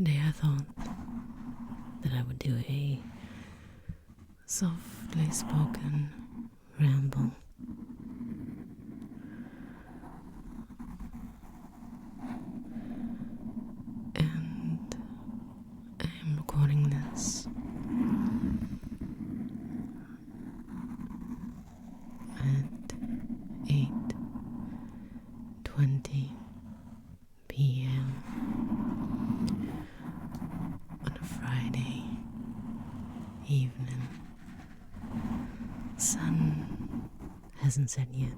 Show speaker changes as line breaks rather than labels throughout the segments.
Today I thought that I would do a softly spoken ramble. And I am recording this at 8:20 p.m. on a Friday evening. Sun hasn't set yet,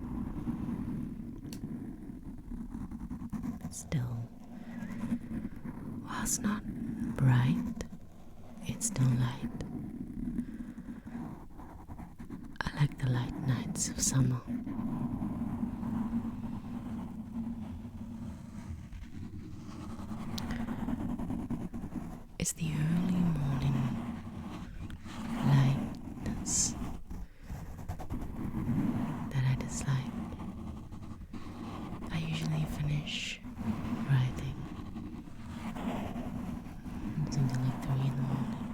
but still, while it's not bright, it's still light. I like the light nights of summer. It's the early morning lightness that I dislike. I usually finish writing until like 3 in the morning,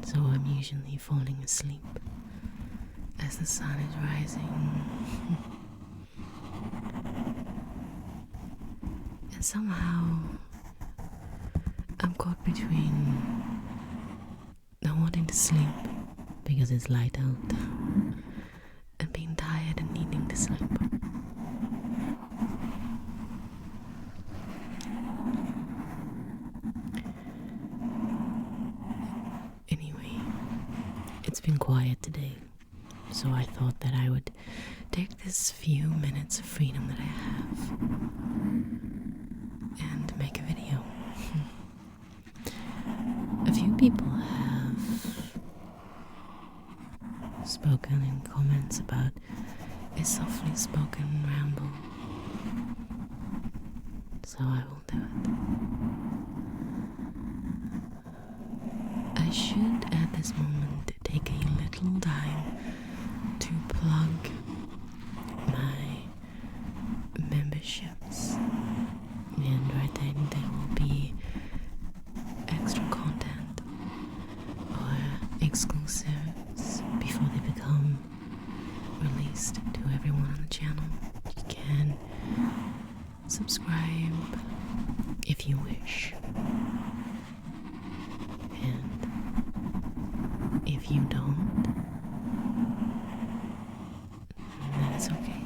so I'm usually falling asleep as the sun is rising. And somehow I'm caught between not wanting to sleep because it's light out and being tired and needing to sleep. Anyway, it's been quiet today, so I thought that I would take this few minutes of freedom that I have and make a video. A few people have spoken in comments about a softly spoken ramble, so I will do it. I should at this moment take a little time to plug my memberships, and right then there will be extra content or exclusives before they become released to everyone on the channel. You can subscribe if you wish, and if you don't, then it's okay.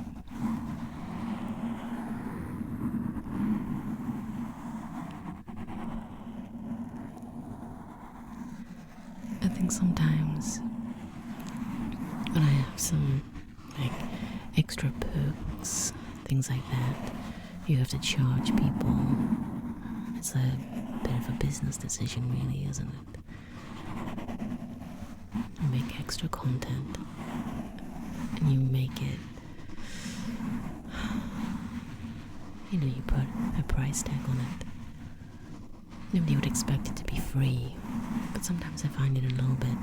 I think sometimes when I have some extra perks, things like that, you have to charge people. It's a bit of a business decision, really, isn't it? You make extra content and you make it, you put a price tag on it. Nobody would expect it to be free, but sometimes I find it a little bit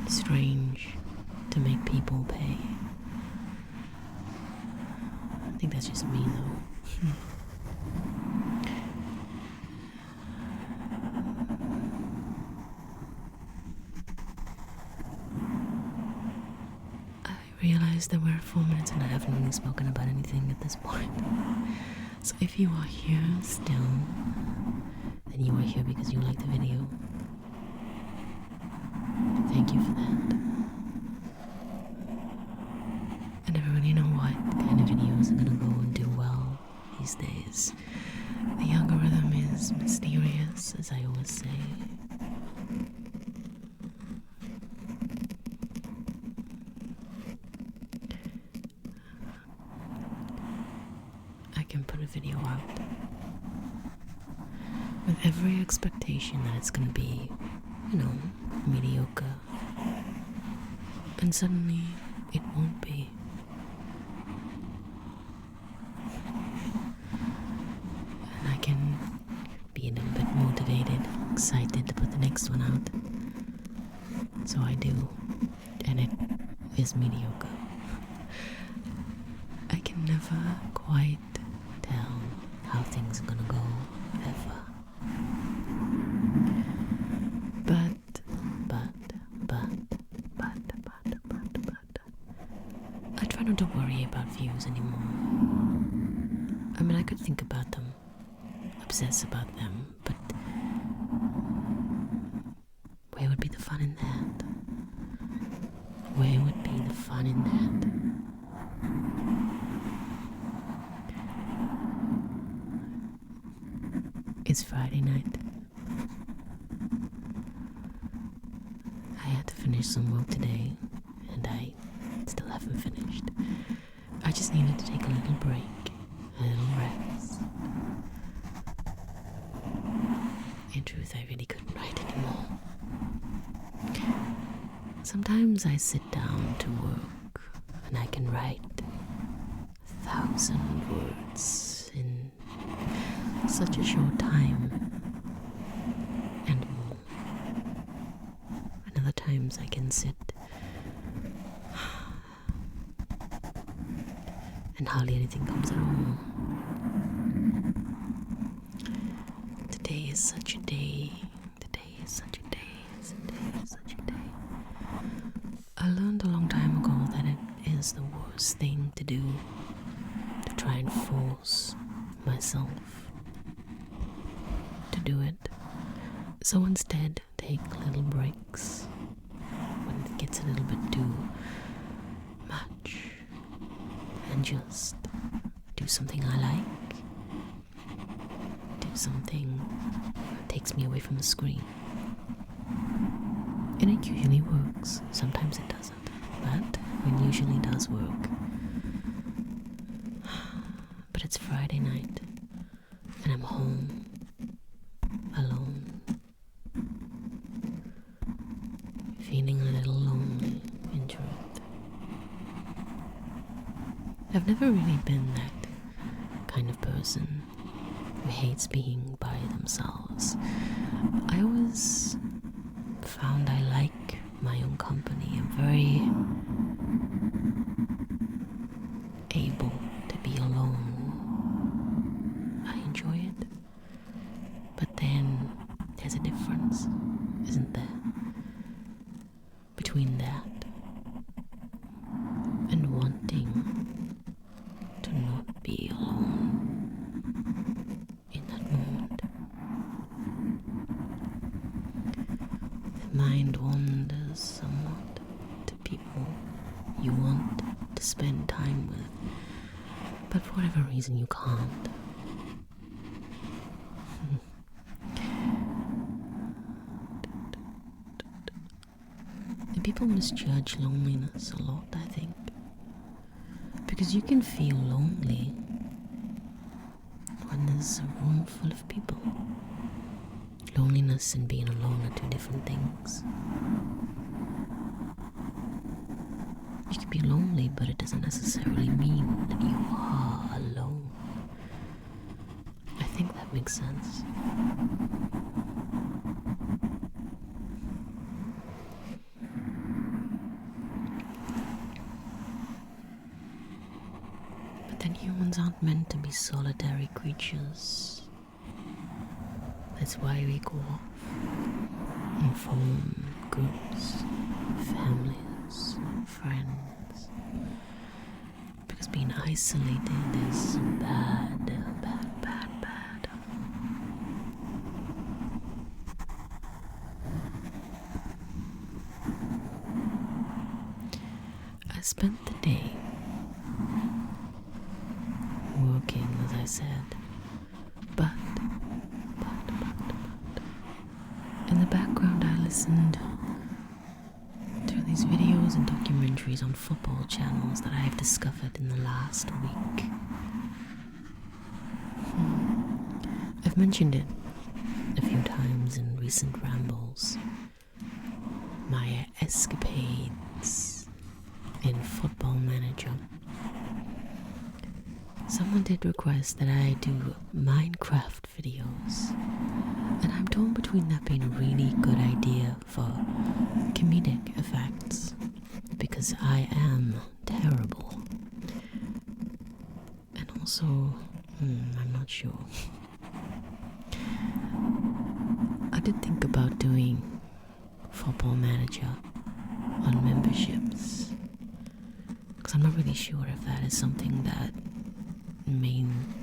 strange to make people pay. I think that's just me, though. I realized that we're at 4 minutes and I haven't really spoken about anything at this point. So if you are here still, then you are here because you like the video. Thank you for that. I never really know what kind of videos are gonna go and do well these days. The algorithm is mysterious, as I always say. I can put a video out with every expectation that it's gonna be, mediocre. And suddenly, it won't be. And I can be a little bit motivated, excited to put the next one out. So I do. And it is mediocre. I can never quite tell how things are gonna go ever. But I try not to worry about views anymore. I mean, I could think about them, obsess about them, but where would be the fun in that? Where would be the fun in that? It's Friday night. I had to finish some work today, and I still haven't finished. I just needed to take a little break, a little rest. In truth, I really couldn't write anymore. Sometimes I sit down to work, and I can write 1,000 words in such a short time, and more. And other times I can sit and hardly anything comes at all. Today is such a day. Today is such a day. Today is such a day. I learned a long time ago that it is the worst thing to do, to try and force myself to do it. So instead, take little breaks when it gets a little bit too much, and just do something I like. Do something that takes me away from the screen. And it usually works. Sometimes it doesn't, but it usually does work. But it's Friday night, and I'm home, alone, feeling a little lonely, in truth. I've never really been that kind of person who hates being by themselves. I always found I like my own company. I'm very able to be alone. I enjoy it. But then there's a difference, isn't there? Between that and wanting to not be alone in that moment. The mind wanders somewhat to people you want to spend time with, but for whatever reason you can't. And people misjudge loneliness a lot, I think, because you can feel lonely when there's a room full of people. Loneliness and being alone are two different things. You can be lonely, but it doesn't necessarily mean that you are alone. I think that makes sense. But then humans aren't meant to be solitary creatures. That's why we go off and form groups, families, friends. Because being isolated is bad, bad, bad, bad. I spent the day working, as I said, but in the background I listened to these videos and documentaries on football channels that I have discovered in the last week. I've mentioned it a few times in recent rambles. My escapades in Football Manager. Someone did request that I do Minecraft videos, and I'm torn between that being a really good idea for comedic effects, because I am terrible, and also, I'm not sure. I did think about doing Football Manager on memberships, because I'm not really sure if that is something that mainstream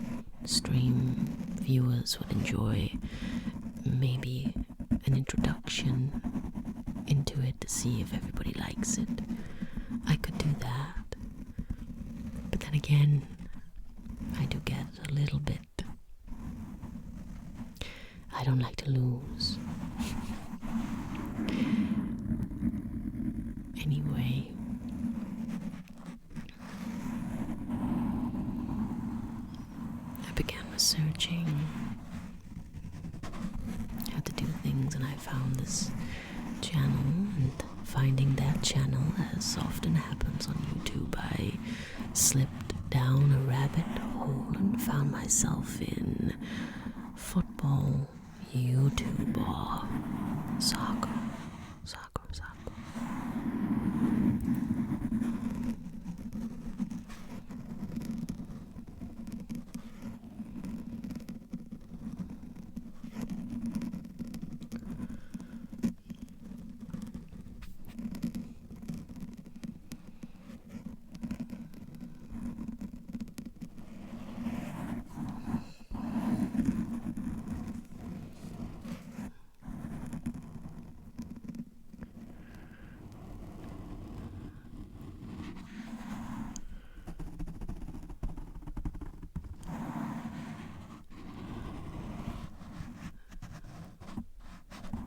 viewers would enjoy. Maybe an introduction into it to see if everybody likes it. I could do that. But then again, I do get a little bit. I don't like to lose. Anyway, I began researching how to do things, and I found this channel, and finding that channel, as often happens on YouTube, I slipped down a rabbit hole and found myself in football YouTuber soccer.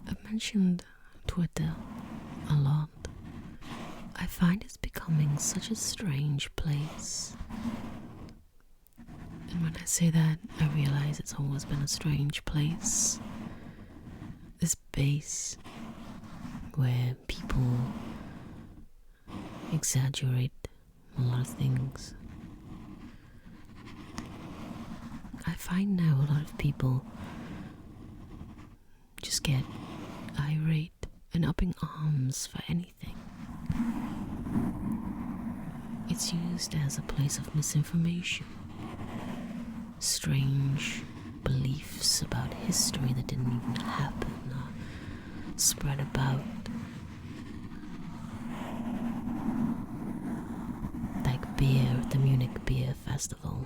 I mentioned Twitter a lot. I find it's becoming such a strange place. And when I say that, I realize it's always been a strange place. This base where people exaggerate a lot of things. I find now a lot of people just get irate and up in arms for anything. It's used as a place of misinformation. Strange beliefs about history that didn't even happen are spread about. Like beer at the Munich Beer Festival.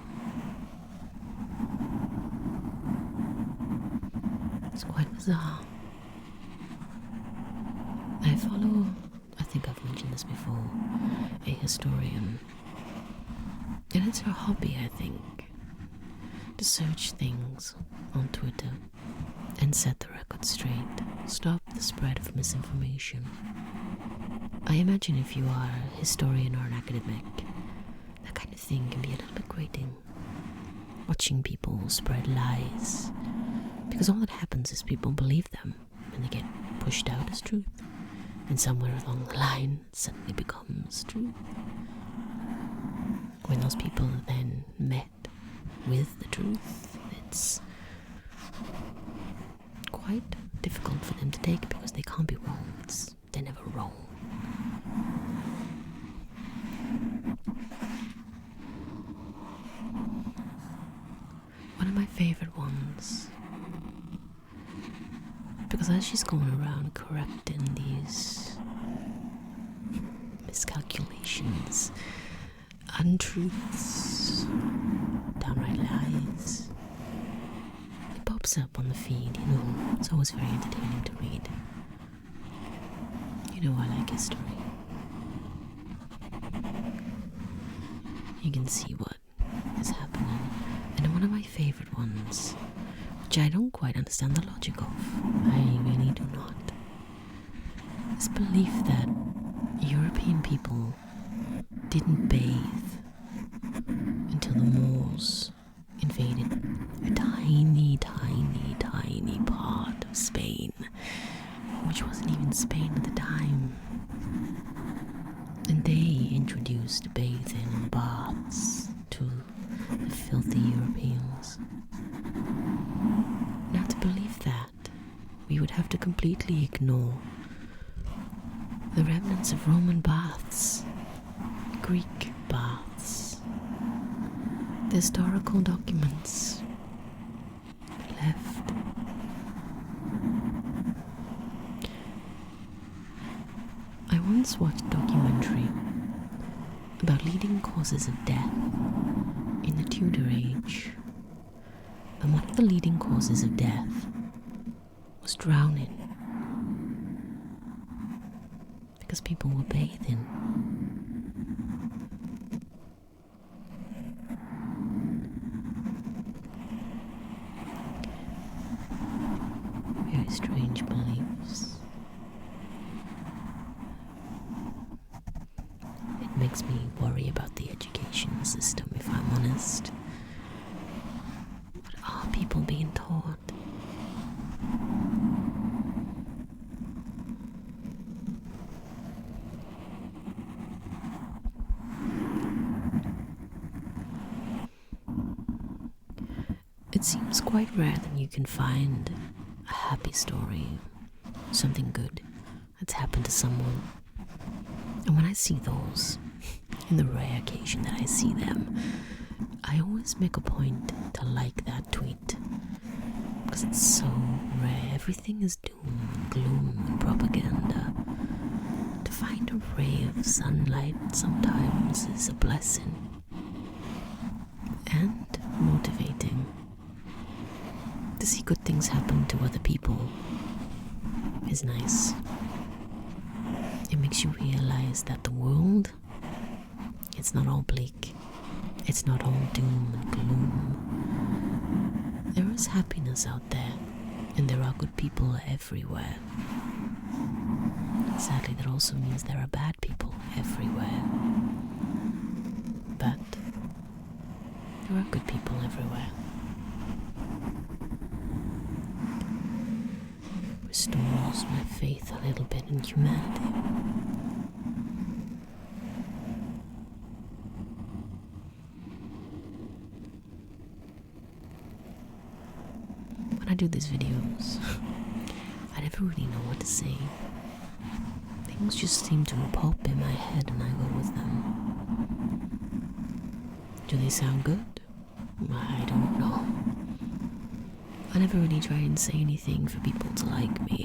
It's quite bizarre. I follow, I think I've mentioned this before, a historian. And it's her hobby, I think, to search things on Twitter and set the record straight, stop the spread of misinformation. I imagine if you are a historian or an academic, that kind of thing can be a little bit grating. Watching people spread lies, because all that happens is people believe them and they get pushed out as truth, and somewhere along the line it suddenly becomes truth. When those people are then met with the truth, it's quite difficult for them to take, because they can't be wrong. They're never wrong. One of my favorite ones, because as she's going around correcting these miscalculations, untruths, downright lies, it pops up on the feed, it's always very entertaining to read. I like history. You can see what is happening. And one of my favorite ones, which I don't quite understand the logic of, I really do not, this belief that European people didn't bathe until the Moors invaded a tiny, tiny, tiny part of Spain, which wasn't even Spain at the time. And they introduced bathing and baths to the filthy Europeans. Now, to believe that, we would have to completely ignore the remnants of Roman baths, Greek baths, the historical documents left once watched a documentary about leading causes of death in the Tudor age, and one of the leading causes of death was drowning, because people were bathing. Very strange beliefs. It makes me worry about the education system, if I'm honest. What are people being taught? It seems quite rare that you can find a happy story, something good that's happened to someone. And when I see those, in the rare occasion that I see them, I always make a point to like that tweet, because it's so rare. Everything is doom and gloom and propaganda. To find a ray of sunlight sometimes is a blessing and motivating. To see good things happen to other people is nice. It makes you realize that the world, it's not all bleak. It's not all doom and gloom. There is happiness out there, and there are good people everywhere. Sadly, that also means there are bad people everywhere. But there are good people everywhere. Restores my faith a little bit in humanity. When I do these videos, I never really know what to say. Things just seem to pop in my head and I go with them. Do they sound good? I don't know. I never really try and say anything for people to like me.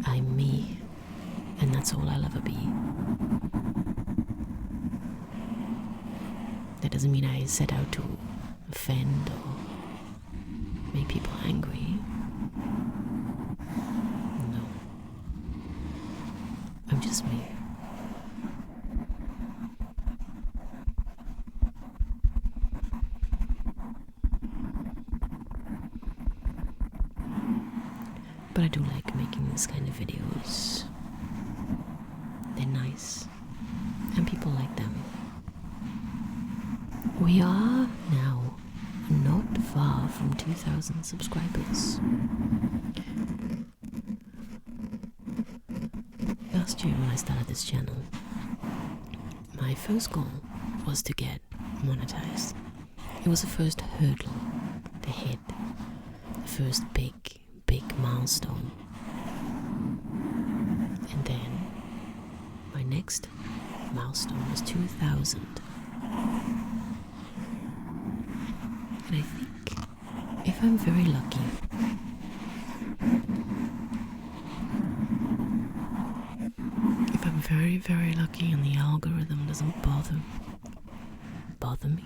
I'm me, and that's all I'll ever be. That doesn't mean I set out to offend or make people angry. No. I'm just me. But I do like making this kind of videos. They're nice, and people like them. We are now not far from 2,000 subscribers. Last year when I started this channel, my first goal was to get monetized. It was the first hurdle to hit, the first big milestone. And then my next milestone was 2,000. And I think if I'm very lucky, very lucky and the algorithm doesn't bother me,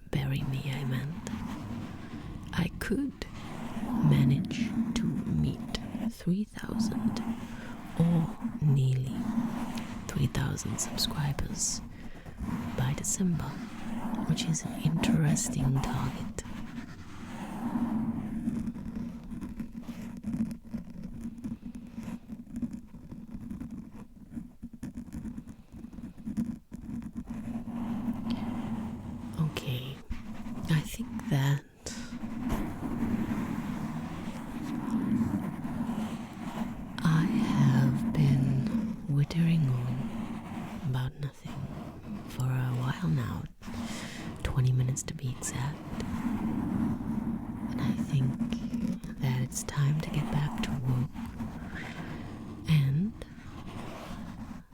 bury me, I meant, I could manage to meet 3,000 or nearly 3,000 subscribers by December, which is an interesting target. Okay, I think that I have been wittering on about nothing for a while now, 20 minutes to be exact, and I think that it's time to get back to work, and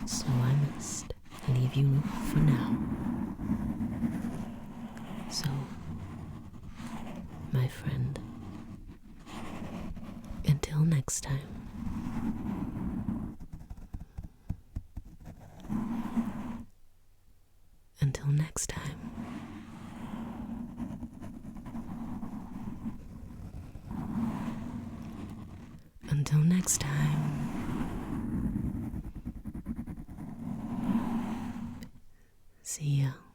so I must leave you for now. So, my friend, until next time. Until next time. Until next time. See ya.